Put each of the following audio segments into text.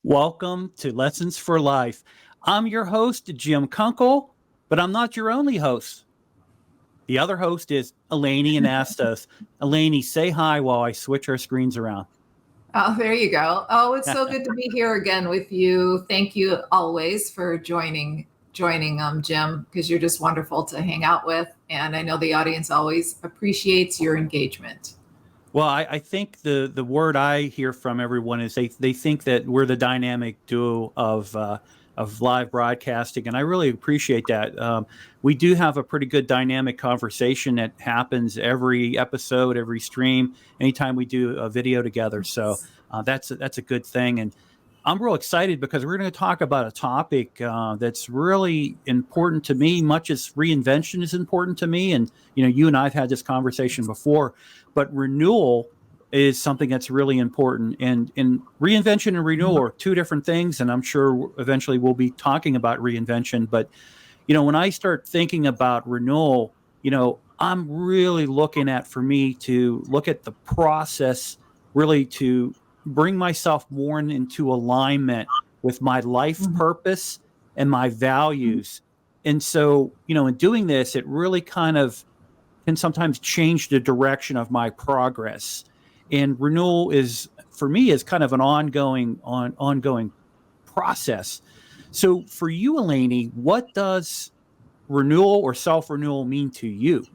Welcome to Lessons for Life. I'm your host, Jim Kunkel, but I'm not your only host. The other host is Elaney and Astos. Elaney, say hi while I switch our screens around. Oh, there you go. Oh, it's so good to be here again with you. Thank you always for joining Jim, because you're just wonderful to hang out with. And I know the audience always appreciates your engagement. Well, I think the word I hear from everyone is they think that we're the dynamic duo of live broadcasting, and I really appreciate that. We do have a pretty good dynamic conversation that happens every episode, every stream, anytime we do a video together. So that's a good thing, and I'm real excited because we're going to talk about a topic that's really important to me, much as reinvention is important to me. And you and I've had this conversation before, but renewal is something that's really important. And reinvention and renewal are two different things. And I'm sure eventually we'll be talking about reinvention. But when I start thinking about renewal, I'm really looking at, for me, to look at the process, really to bring myself more into alignment with my life purpose and my values. And so, in doing this, it really kind of can sometimes change the direction of my progress. And renewal is, for me, is kind of an ongoing process. So for you, Elaney, what does renewal or self-renewal mean to you?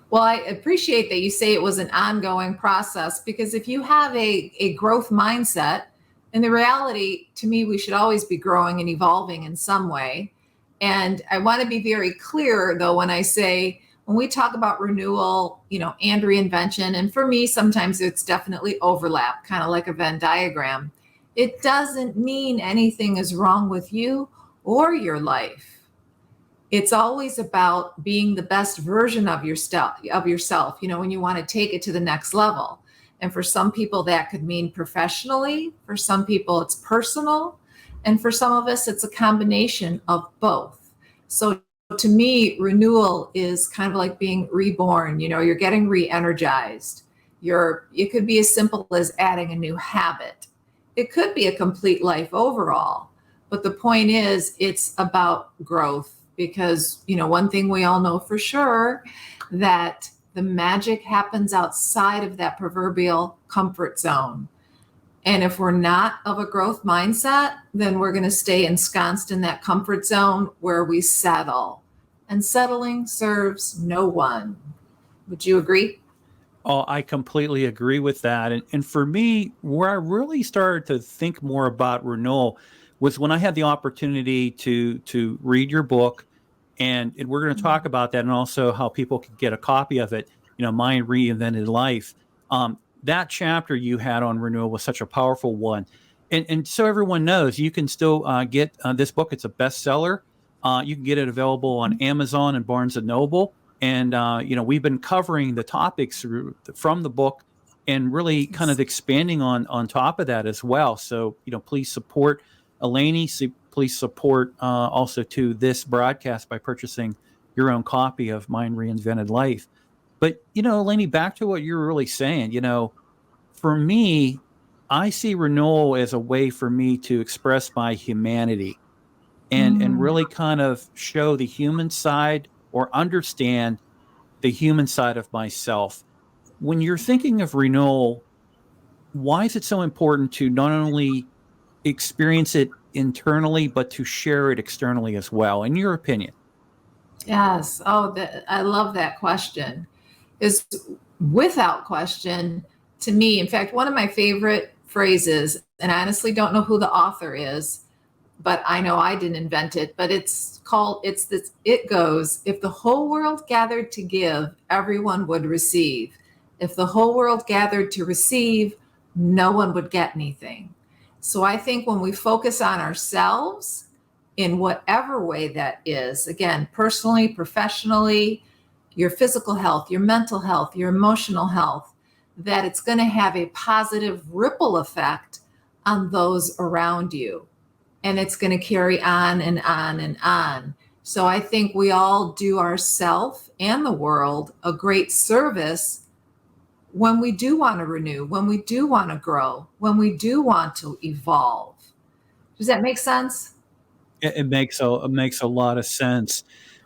Well, I appreciate that you say it was an ongoing process, because if you have a growth mindset, and the reality to me, we should always be growing and evolving in some way. And I want to be very clear, though, when we talk about renewal, and reinvention, and for me, sometimes it's definitely overlap, kind of like a Venn diagram. It doesn't mean anything is wrong with you or your life. It's always about being the best version of yourself, when you want to take it to the next level. And for some people, that could mean professionally. For some people, it's personal. And for some of us, it's a combination of both. So to me, renewal is kind of like being reborn. You're getting re-energized. It could be as simple as adding a new habit. It could be a complete life overall. But the point is, it's about growth. Because, one thing we all know for sure, that the magic happens outside of that proverbial comfort zone. And if we're not of a growth mindset, then we're going to stay ensconced in that comfort zone where we settle. And settling serves no one. Would you agree? Oh, I completely agree with that. And for me, where I really started to think more about renewal was when I had the opportunity to read your book, and we're going to talk about that, and also how people can get a copy of it. My Reinvented Life. That chapter you had on renewal was such a powerful one, and so everyone knows, you can still get this book. It's a bestseller. You can get it available on Amazon and Barnes and Noble. And we've been covering the topics from the book, and really kind of expanding on top of that as well. So, please support Elaney. Please support also to this broadcast by purchasing your own copy of Mine Reinvented Life. But, Elaney, back to what you were really saying, for me, I see renewal as a way for me to express my humanity, and really kind of show the human side, or understand the human side of myself. When you're thinking of renewal, why is it so important to not only experience it internally, but to share it externally as well, in your opinion? Yes. Oh, I love that question. Is without question, to me, in fact, one of my favorite phrases, and I honestly don't know who the author is, but I know I didn't invent it, but it goes, if the whole world gathered to give, everyone would receive. If the whole world gathered to receive, no one would get anything. So I think when we focus on ourselves, in whatever way that is, again, personally, professionally, your physical health, your mental health, your emotional health, that it's going to have a positive ripple effect on those around you. And it's going to carry on and on and on. So I think we all do ourselves and the world a great service when we do want to renew, when we do want to grow, when we do want to evolve. Does that make sense? It makes a lot of sense.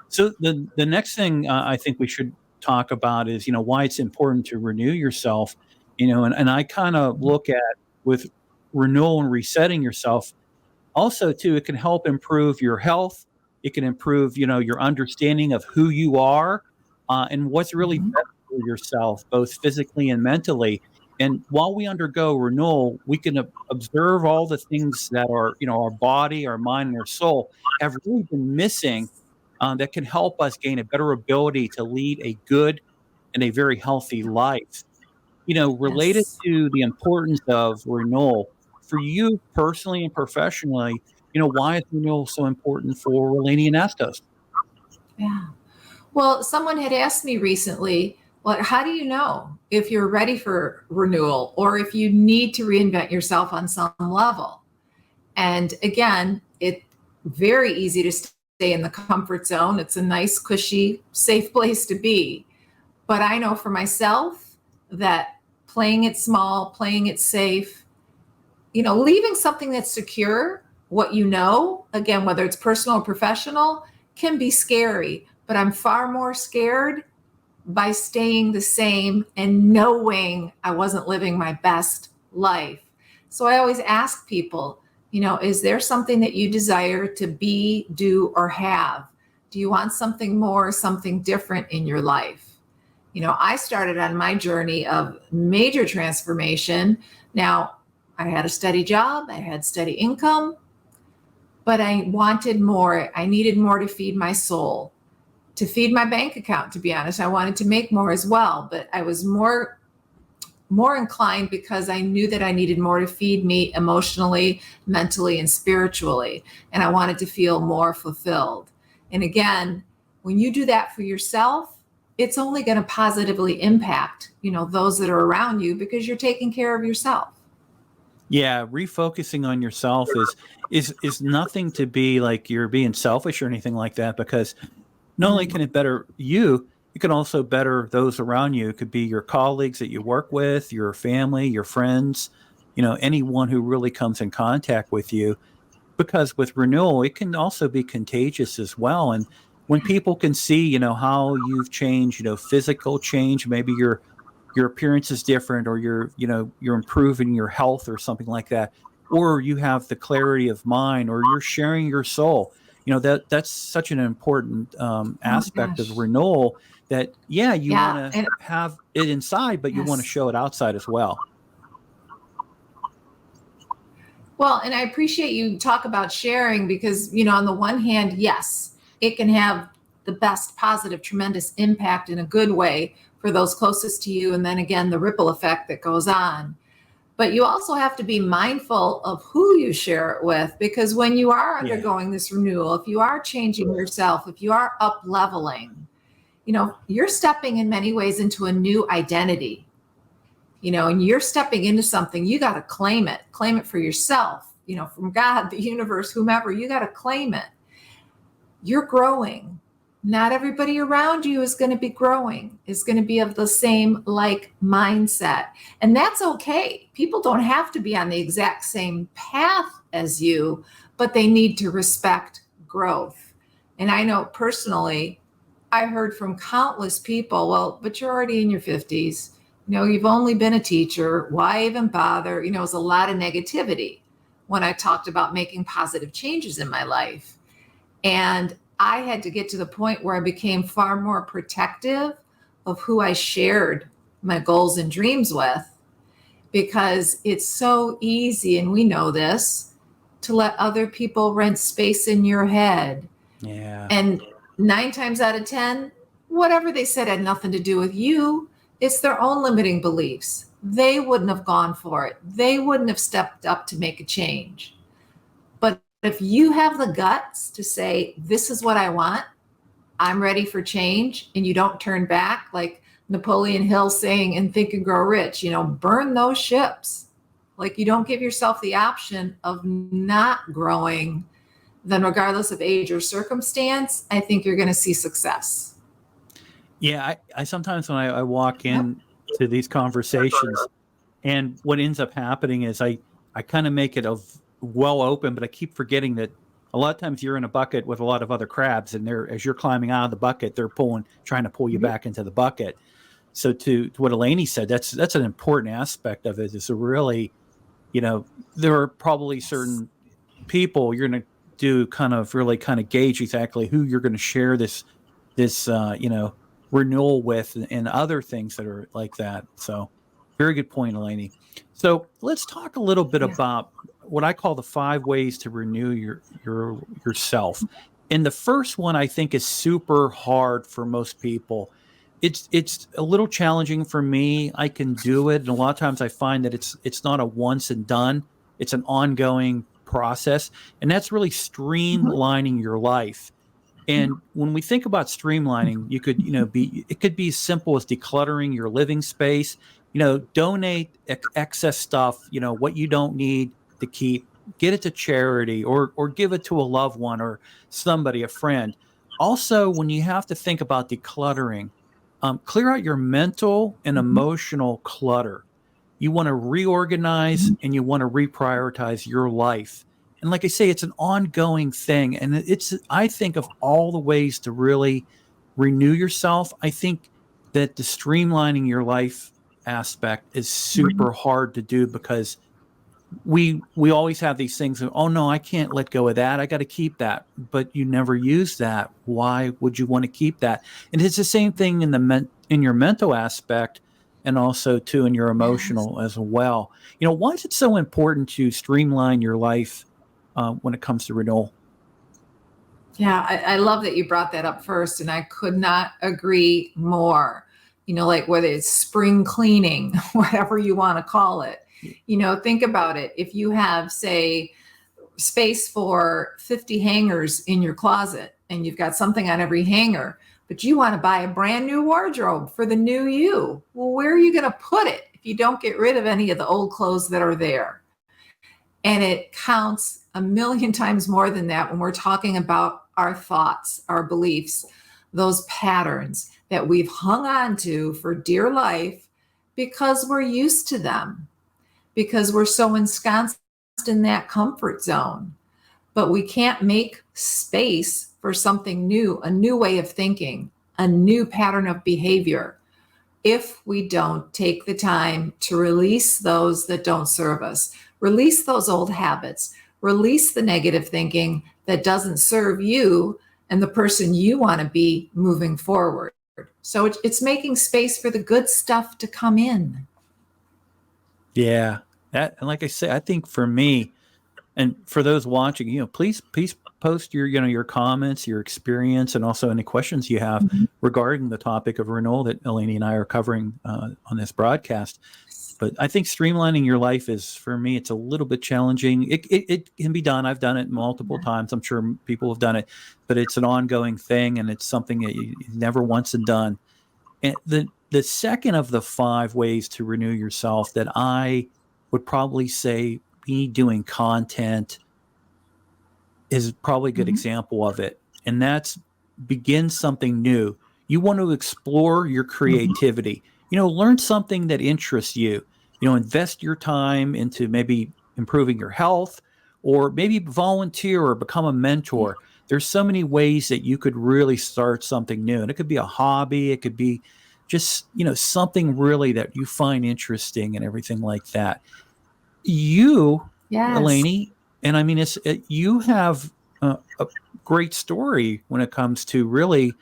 So the next thing I think we should talk about is, why it's important to renew yourself. And I kind of look at with renewal and resetting yourself. Also, too, it can help improve your health. It can improve, your understanding of who you are, and what's really Mhm. best for yourself, both physically and mentally. And while we undergo renewal, we can observe all the things that are, our body, our mind, and our soul have really been missing, that can help us gain a better ability to lead a good and a very healthy life. Related Yes. to the importance of renewal for you personally and professionally, why is renewal so important for Relani and Estes? Yeah. Well, someone had asked me recently, well, how do you know if you're ready for renewal or if you need to reinvent yourself on some level? And again, it's very easy to stay in the comfort zone. It's a nice, cushy, safe place to be. But I know for myself that playing it small, playing it safe, leaving something that's secure, what you know, again, whether it's personal or professional, can be scary. But I'm far more scared by staying the same and knowing I wasn't living my best life. So I always ask people, is there something that you desire to be, do, or have? Do you want something more, something different in your life? I started on my journey of major transformation. Now, I had a steady job, I had steady income, but I wanted more. I needed more to feed my soul, to feed my bank account. To be honest, I wanted to make more as well, but I was more inclined because I knew that I needed more to feed me emotionally, mentally, and spiritually, and I wanted to feel more fulfilled. And again, when you do that for yourself, it's only going to positively impact, those that are around you because you're taking care of yourself. Yeah, refocusing on yourself is nothing to be like you're being selfish or anything like that, because not only can it better you, it can also better those around you. It could be your colleagues that you work with, your family, your friends, anyone who really comes in contact with you. Because with renewal, it can also be contagious as well. And when people can see, how you've changed, physical change, maybe your appearance is different, or you're improving your health or something like that, or you have the clarity of mind, or you're sharing your soul, that's such an important Oh my aspect of gosh. renewal, that yeah, you want Yeah. to And have it inside, but you want to yes. show it outside as well. Well, and I appreciate you talk about sharing because, on the one hand, yes, it can have the best positive, tremendous impact in a good way for those closest to you. And then again, the ripple effect that goes on. But you also have to be mindful of who you share it with, because when you are Yeah. undergoing this renewal, if you are changing yourself, if you are up leveling, you're stepping in many ways into a new identity, and you're stepping into something. You got to claim it for yourself, from God, the universe, whomever. You got to claim it. You're growing. Not everybody around you is going to be growing, is going to be of the same like mindset. And that's okay. People don't have to be on the exact same path as you, but they need to respect growth. And I know personally, I heard from countless people, well, but you're already in your 50s. You've only been a teacher. Why even bother? It was a lot of negativity when I talked about making positive changes in my life. And I had to get to the point where I became far more protective of who I shared my goals and dreams with, because it's so easy, and we know this, to let other people rent space in your head. Yeah. And 9 times out of 10, whatever they said had nothing to do with you. It's their own limiting beliefs. They wouldn't have gone for it. They wouldn't have stepped up to make a change. But if you have the guts to say, this is what I want, I'm ready for change, and you don't turn back, like Napoleon Hill saying in Think and Grow Rich, burn those ships. Like you don't give yourself the option of not growing, then regardless of age or circumstance, I think you're going to see success. Yeah, I sometimes when I walk Yep. in, to these conversations. And what ends up happening is I kind of make it a well open, but I keep forgetting that a lot of times you're in a bucket with a lot of other crabs, and as you're climbing out of the bucket, they're trying to pull you back into the bucket. So to what Eleni said, that's an important aspect of it. Is to really, there are probably certain people you're going to do really gauge exactly who you're going to share this renewal with, and other things that are like that. So very good point, Eleni. So let's talk a little bit about what I call the 5 ways to renew yourself. And the first one I think is super hard for most people. It's a little challenging for me. I can do it, and a lot of times I find that it's not a once and done. It's an ongoing process, and that's really streamlining your life. And when we think about streamlining, you could, it could be as simple as decluttering your living space, donate excess stuff, what you don't need to keep, get it to charity, or give it to a loved one or somebody, a friend. Also, when you have to think about decluttering, clear out your mental and emotional clutter. You want to reorganize and you want to reprioritize your life. And like I say, it's an ongoing thing. And I think of all the ways to really renew yourself. I think that the streamlining your life aspect is super hard to do, because we always have these things of, oh no, I can't let go of that. I got to keep that. But you never use that. Why would you want to keep that? And it's the same thing in your mental aspect, and also too in your emotional as well. Why is it so important to streamline your life when it comes to renewal? Yeah, I love that you brought that up first, and I could not agree more. Like whether it's spring cleaning, whatever you want to call it. Think about it. If you have, say, space for 50 hangers in your closet, and you've got something on every hanger, but you want to buy a brand new wardrobe for the new you, well, where are you going to put it if you don't get rid of any of the old clothes that are there? And it counts a million times more than that when we're talking about our thoughts, our beliefs, those patterns that we've hung on to for dear life because we're used to them, because we're so ensconced in that comfort zone. But we can't make space for something new, a new way of thinking, a new pattern of behavior, if we don't take the time to release those that don't serve us, release those old habits, release the negative thinking that doesn't serve you and the person you want to be moving forward. So it's making space for the good stuff to come in. Yeah, and like I say, I think for me, and for those watching, please post your comments, your experience, and also any questions you have regarding the topic of renewal that Eleni and I are covering on this broadcast. But I think streamlining your life is, for me, it's a little bit challenging. It can be done. I've done it multiple times. I'm sure people have done it, but it's an ongoing thing, and it's something that you never once and done. And the second of the 5 ways to renew yourself that I would probably say me doing content is probably a good example of it. And that's begin something new. You want to explore your creativity, learn something that interests you, invest your time into maybe improving your health, or maybe volunteer or become a mentor. There's so many ways that you could really start something new. And it could be a hobby. It could be just, something really that you find interesting and everything like that. You, Eleni, and I mean, you have a great story when it comes to really,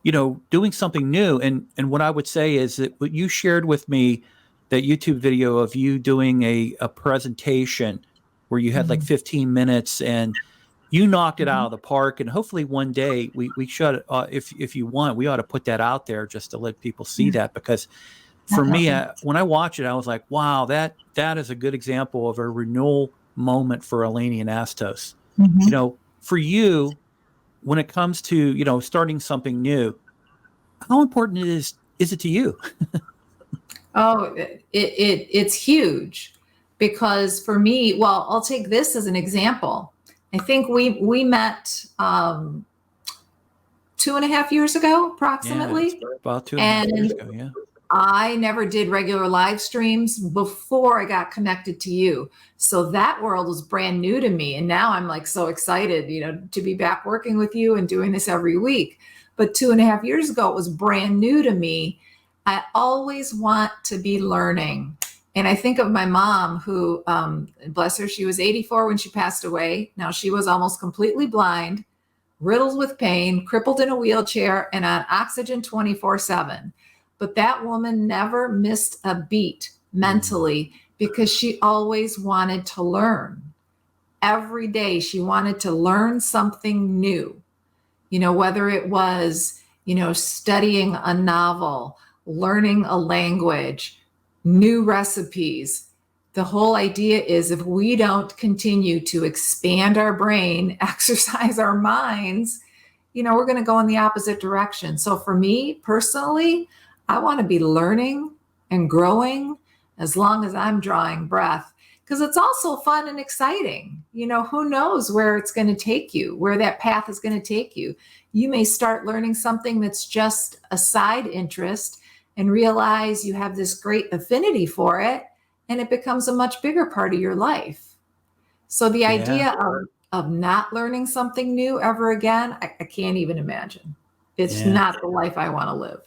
doing something new. And what I would say is that what you shared with me, that YouTube video of you doing a presentation where you had like 15 minutes and you knocked it out of the park. And hopefully one day we should, if you want, we ought to put that out there just to let people see that, because for me, when I watch it, I was like, wow, that is a good example of a renewal moment for Eleni and Astos. For you, when it comes to, starting something new, how important is it to you? Oh, it's huge, because for me, well, I'll take this as an example. I think we met 2.5 years ago, Yeah, approximately. it's about 2.5 years ago. Yeah. I never did regular live streams before I got connected to you. So that world was brand new to me. And now I'm like so excited, to be back working with you and doing this every week. But 2.5 years ago, it was brand new to me. I always want to be learning. And I think of my mom who, bless her, she was 84 when she passed away. Now she was almost completely blind, riddled with pain, crippled in a wheelchair, and on oxygen 24/7. But that woman never missed a beat mentally because she always wanted to learn. Every day she wanted to learn something new, whether it was, studying a novel, learning a language, new recipes. The whole idea is if we don't continue to expand our brain, exercise our minds, we're going to go in the opposite direction. So for me personally, I want to be learning and growing as long as I'm drawing breath, because it's also fun and exciting. Who knows where it's going to take you, where that path is going to take you. You may start learning something that's just a side interest and realize you have this great affinity for it, and it becomes a much bigger part of your life. So the idea of not learning something new ever again, I can't even imagine. It's not the life I want to live.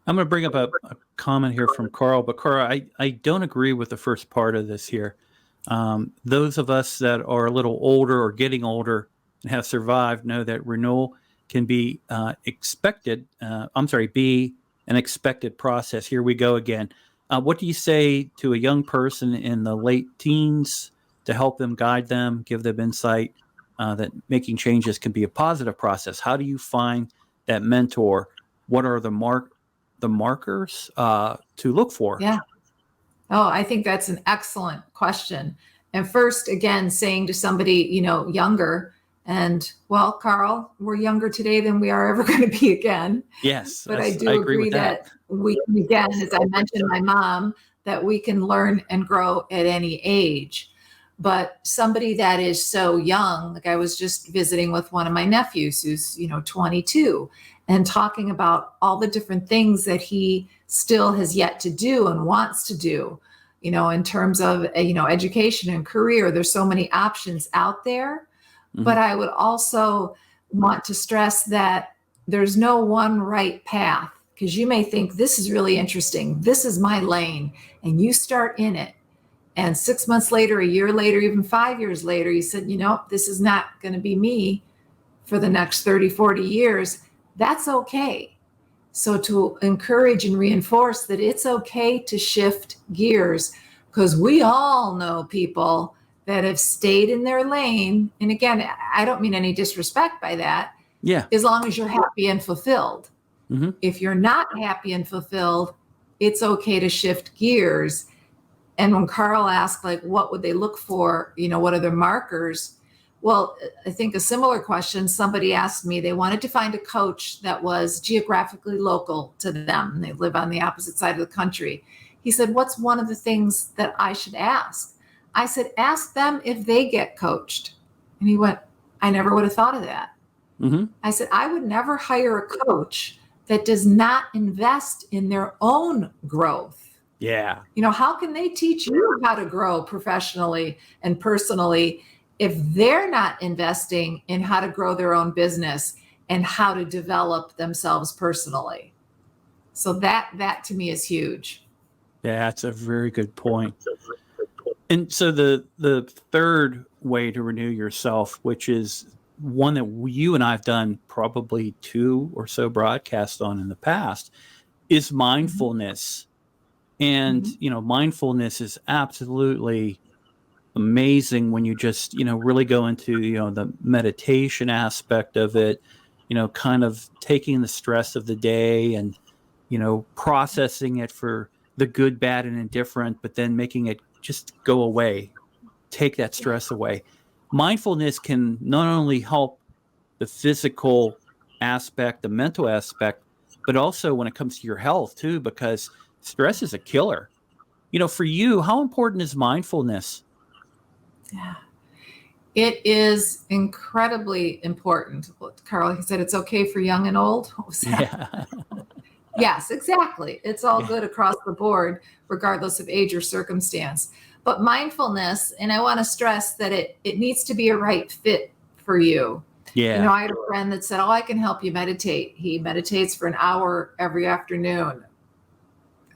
I'm going to bring up a comment here from Carl, but Carl, I don't agree with the first part of this here. Those of us that are a little older or getting older and have survived know that renewal can be be an expected process. Here we go again. What do you say to a young person in the late teens to help them, guide them, give them insight that making changes can be a positive process? How do you find that mentor? What are the markers to look for? Yeah. Oh, I think that's an excellent question. And first, again, saying to somebody, younger, and well, Carl, we're younger today than we are ever going to be again. Yes. But I do agree that we can, again, as I mentioned, my mom, that we can learn and grow at any age. But somebody that is so young, like I was just visiting with one of my nephews who's, 22, and talking about all the different things that he still has yet to do and wants to do, in terms of, education and career. There's so many options out there. Mm-hmm. But I would also want to stress that there's no one right path, because you may think this is really interesting. This is my lane, and you start in it. And 6 months later, a year later, even 5 years later, you said, this is not going to be me for the next 30, 40 years. That's okay. So to encourage and reinforce that it's okay to shift gears, because we all know people that have stayed in their lane. And again, I don't mean any disrespect by that. Yeah. As long as you're happy and fulfilled. Mm-hmm. If you're not happy and fulfilled, it's okay to shift gears. And when Carl asked, what would they look for? What are their markers? Well, I think a similar question, somebody asked me, they wanted to find a coach that was geographically local to them. They live on the opposite side of the country. He said, what's one of the things that I should ask? I said, ask them if they get coached. And he went, I never would have thought of that. Mm-hmm. I said, I would never hire a coach that does not invest in their own growth. Yeah. How can they teach you how to grow professionally and personally if they're not investing in how to grow their own business and how to develop themselves personally? So that to me is huge. Yeah, that's a very good point. And so the third way to renew yourself, which is one that you and I have done probably 2 or so broadcasts on in the past, is mindfulness. And, mindfulness is absolutely amazing when you just, really go into, the meditation aspect of it, kind of taking the stress of the day and, processing it for the good, bad, and indifferent, but then making it just go away, take that stress away. Mindfulness can not only help the physical aspect, the mental aspect, but also when it comes to your health too, because stress is a killer. For you, how important is mindfulness? Yeah. It is incredibly important. Carl, he said it's okay for young and old. What was that? Yeah. Yes, exactly. It's all Yeah. good across the board, regardless of age or circumstance. But mindfulness, and I want to stress that it needs to be a right fit for you. You know, Yeah. I had a friend that said, "Oh, I can help you meditate." He meditates for an hour every afternoon.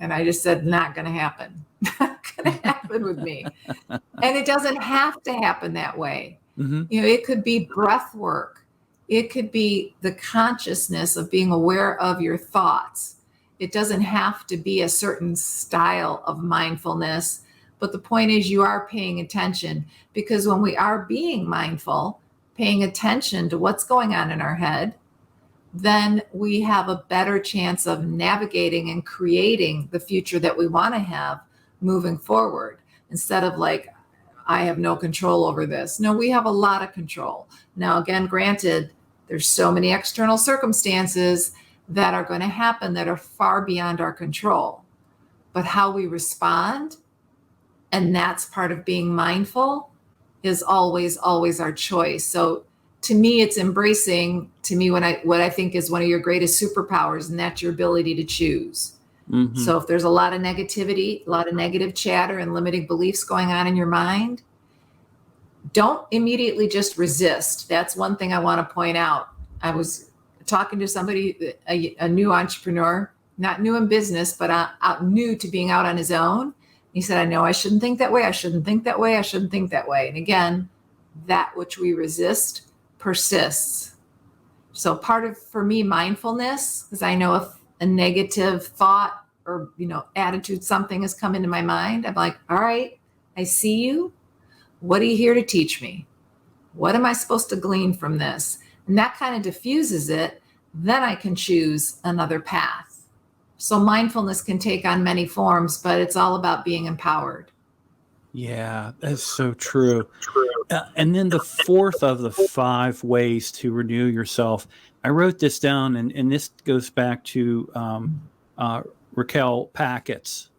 And I just said, not going to happen. Not going to happen with me. And it doesn't have to happen that way. Hmm. You know, it could be breath work. It could be the consciousness of being aware of your thoughts. It doesn't have to be a certain style of mindfulness. But the point is, you are paying attention, because when we are being mindful, paying attention to what's going on in our head, then we have a better chance of navigating and creating the future that we want to have moving forward, instead of like, I have no control over this. No, we have a lot of control. Now, again, granted, there's so many external circumstances that are going to happen that are far beyond our control. But how we respond, and that's part of being mindful, is always, always our choice. So to me, it's embracing, to me, what I think is one of your greatest superpowers, and that's your ability to choose. Hmm. So if there's a lot of negativity, a lot of negative chatter and limiting beliefs going on in your mind, don't immediately just resist. That's one thing I want to point out. I was talking to somebody, a new entrepreneur, not new in business, but out new to being out on his own. He said, I know I shouldn't think that way. I shouldn't think that way. I shouldn't think that way. And again, that which we resist persists. So part of, for me, mindfulness, because I know if a negative thought or, attitude, something has come into my mind, I'm like, all right, I see you. What are you here to teach me? What am I supposed to glean from this? And that kind of diffuses it. Then I can choose another path. So mindfulness can take on many forms, but it's all about being empowered. Yeah, that's so true. And then the fourth of the 5 ways to renew yourself, I wrote this down, and this goes back to Raquel Packett's,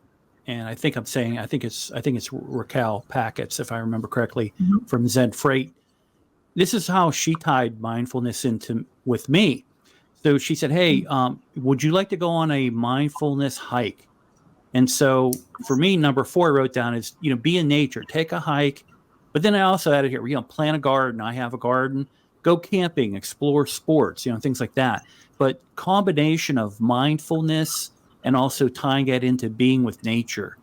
and I think it's Raquel Packett's, if I remember correctly, Mhm. from Zen Freight. This is how she tied mindfulness into with me. So she said, "Hey, would you like to go on a mindfulness hike?" And so for me, number 4 I wrote down is, be in nature, take a hike. But then I also added here, plant a garden. I have a garden, go camping, explore sports, things like that. But combination of mindfulness and also tying it into being with nature.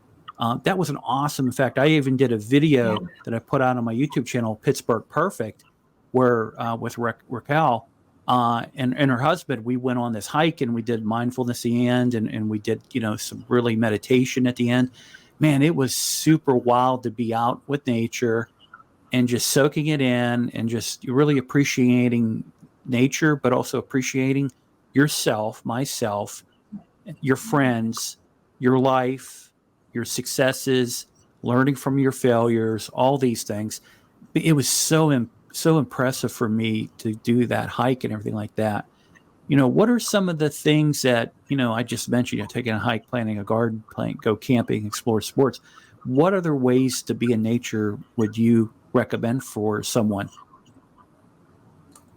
That was an awesome. In fact, I even did a Yeah. video that I put out on my YouTube channel, Pittsburgh Perfect, where with Raquel, and her husband, we went on this hike and we did mindfulness at the end, and we did, some really meditation at the end. Man, it was super wild to be out with nature and just soaking it in and just really appreciating nature, but also appreciating yourself, myself, your friends, your life, your successes, learning from your failures, all these things. It was so impressive for me to do that hike and everything like that. What are some of the things that, I just mentioned, taking a hike, planting a garden, go camping, explore sports. What other ways to be in nature would you recommend for someone?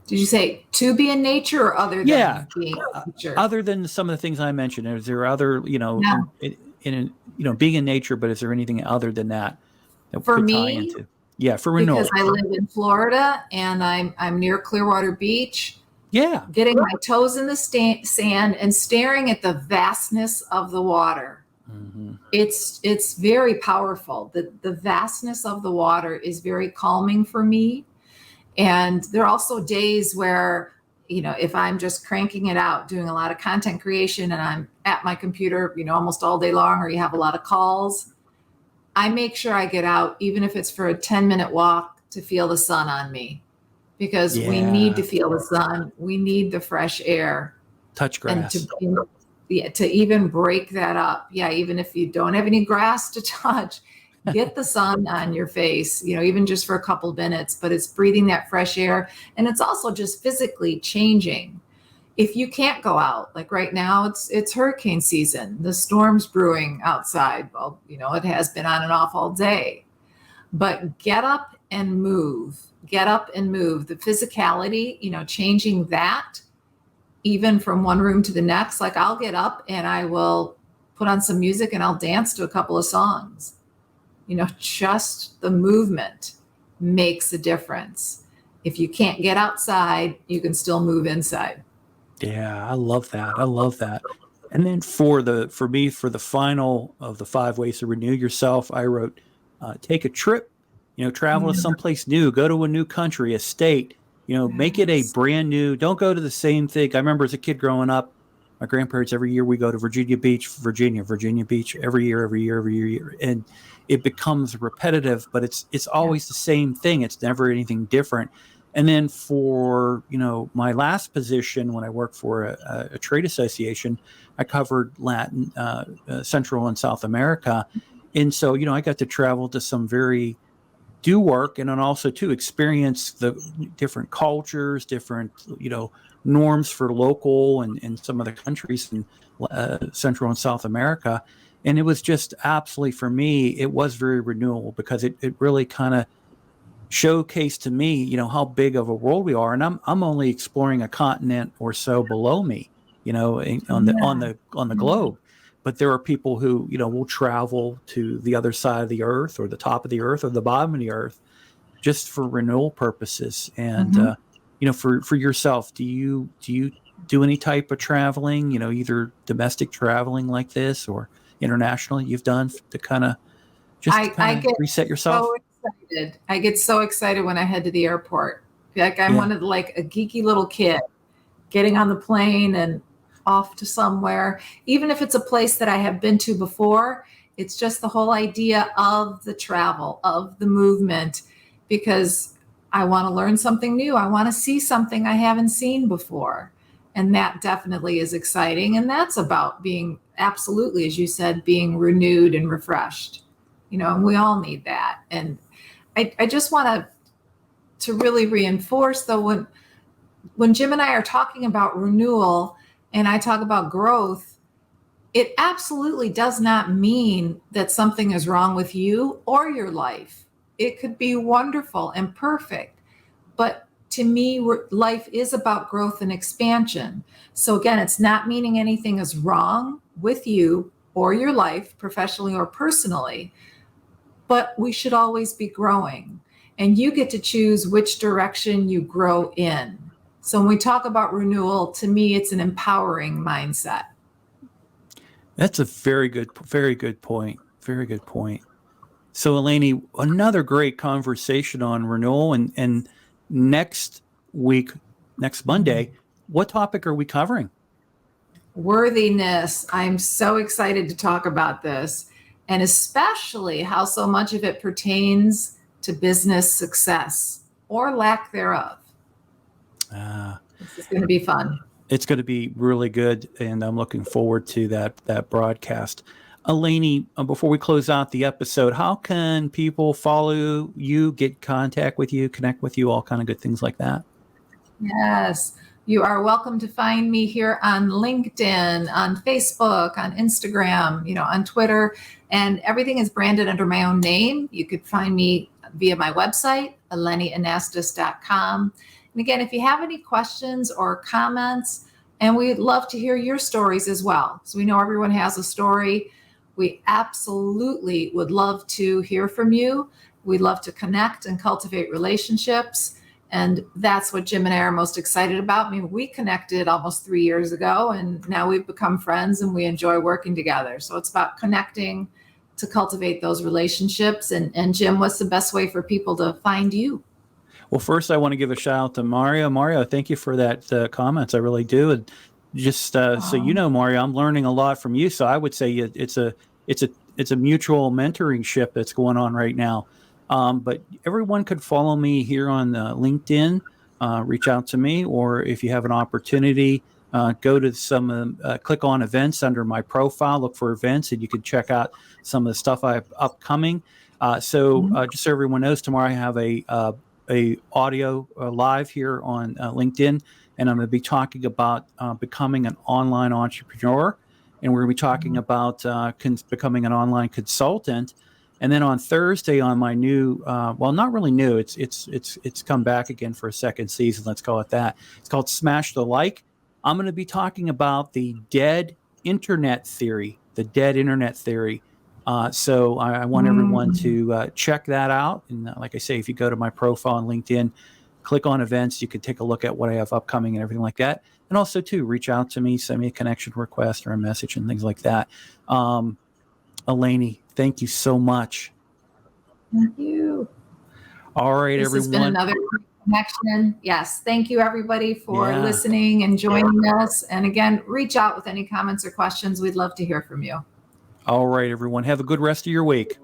Did you say to be in nature or other Yeah. than being in nature? Other than some of the things I mentioned, is there other, Yeah. being in nature, but is there anything other than that that For could tie me, into? Yeah. For because renewal. I live in Florida and I'm near Clearwater Beach, Yeah. getting my toes in the sand and staring at the vastness of the water. Mm-hmm. It's very powerful. The vastness of the water is very calming for me. And there are also days where, if I'm just cranking it out, doing a lot of content creation and I'm at my computer, almost all day long, or you have a lot of calls, I make sure I get out, even if it's for a 10-minute walk, to feel the sun on me, because we need to Yeah. feel the sun. We need the fresh air, Touch and grass. to even break that up. Yeah. Even if you don't have any grass to touch, get the sun on your face, even just for a couple of minutes, but it's breathing that fresh air. And it's also just physically changing. If you can't go out, like right now, it's hurricane season, the storm's brewing outside. Well, it has been on and off all day, but get up and move. Get up and move. The physicality, changing that even from one room to the next. Like I'll get up and I will put on some music and I'll dance to a couple of songs. Just the movement makes a difference. If you can't get outside, you can still move inside. Yeah, I love that. I love that. And then for me, for the final of the 5 ways to renew yourself, I wrote, take a trip, travel to someplace new, go to a new country, a state, make it a brand new, don't go to the same thing. I remember as a kid growing up, my grandparents, every year we go to Virginia Beach, Virginia Beach, every year. And it becomes repetitive, but it's always the same thing. It's never anything different. And then for, my last position when I worked for a trade association, I covered Latin, Central and South America. And so, I got to travel to some do work and then also to experience the different cultures, different, norms for local and some of the countries in Central and South America. And it was just absolutely, for me, it was very renewable because it really kind of showcased to me, how big of a world we are. And I'm only exploring a continent or so below me, on the globe. But there are people who, will travel to the other side of the earth or the top of the earth or the bottom of the earth just for renewal purposes. And, for yourself, do you do any type of traveling, either domestic traveling like this or international you've done to kind of reset yourself? So excited. I get so excited when I head to the airport. Like I'm one of a geeky little kid getting on the plane and off to somewhere, even if it's a place that I have been to before. It's just the whole idea of the travel, of the movement, because I want to learn something new. I want to see something I haven't seen before. And that definitely is exciting. And that's about being absolutely, as you said, being renewed and refreshed, and we all need that. And I just want to really reinforce, though, when Jim and I are talking about renewal and I talk about growth, it absolutely does not mean that something is wrong with you or your life. It could be wonderful and perfect. But to me, life is about growth and expansion. So again, it's not meaning anything is wrong with you or your life, professionally or personally, but we should always be growing. And you get to choose which direction you grow in. So when we talk about renewal, to me, it's an empowering mindset. That's a very good point. Very good point. So, Eleni, another great conversation on renewal. And next week, next Monday, what topic are we covering? Worthiness. I'm so excited to talk about this, and especially how so much of it pertains to business success or lack thereof. This is going to be fun. It's going to be really good, and I'm looking forward to that broadcast. Eleni, before we close out the episode, how can people follow you, get contact with you, connect with you, all kind of good things like that? Yes, you are welcome to find me here on LinkedIn, on Facebook, on Instagram, on Twitter, and everything is branded under my own name. You could find me via my website, elenianastas.com. And again, if you have any questions or comments, and we'd love to hear your stories as well. So we know everyone has a story. We absolutely would love to hear from you. We'd love to connect and cultivate relationships. And that's what Jim and I are most excited about. I mean, we connected almost 3 years ago, and now we've become friends and we enjoy working together. So it's about connecting to cultivate those relationships. And Jim, what's the best way for people to find you? Well, first, I want to give a shout out to Mario. Mario, thank you for that comments. I really do. And just so Mario, I'm learning a lot from you. So I would say it's a mutual mentoringship that's going on right now. But everyone could follow me here on LinkedIn, reach out to me, or if you have an opportunity, go to click on events under my profile, look for events, and you can check out some of the stuff I have upcoming. Just so everyone knows, tomorrow I have a audio live here on LinkedIn, and I'm going to be talking about becoming an online entrepreneur, and we're going to be talking about becoming an online consultant. And then on Thursday on my new, well, not really new. It's come back again for a second season. Let's call it that. It's called Smash the Like. I'm going to be talking about the dead internet theory. The dead internet theory. So I want everyone to check that out. And like I say, if you go to my profile on LinkedIn, click on events, you can take a look at what I have upcoming and everything like that. And also, too, reach out to me, send me a connection request or a message and things like that. Eleni, thank you so much. Thank you. All right, this everyone. This has been another connection. Yes. Thank you, everybody, for listening and joining us. And again, reach out with any comments or questions. We'd love to hear from you. All right, everyone. Have a good rest of your week.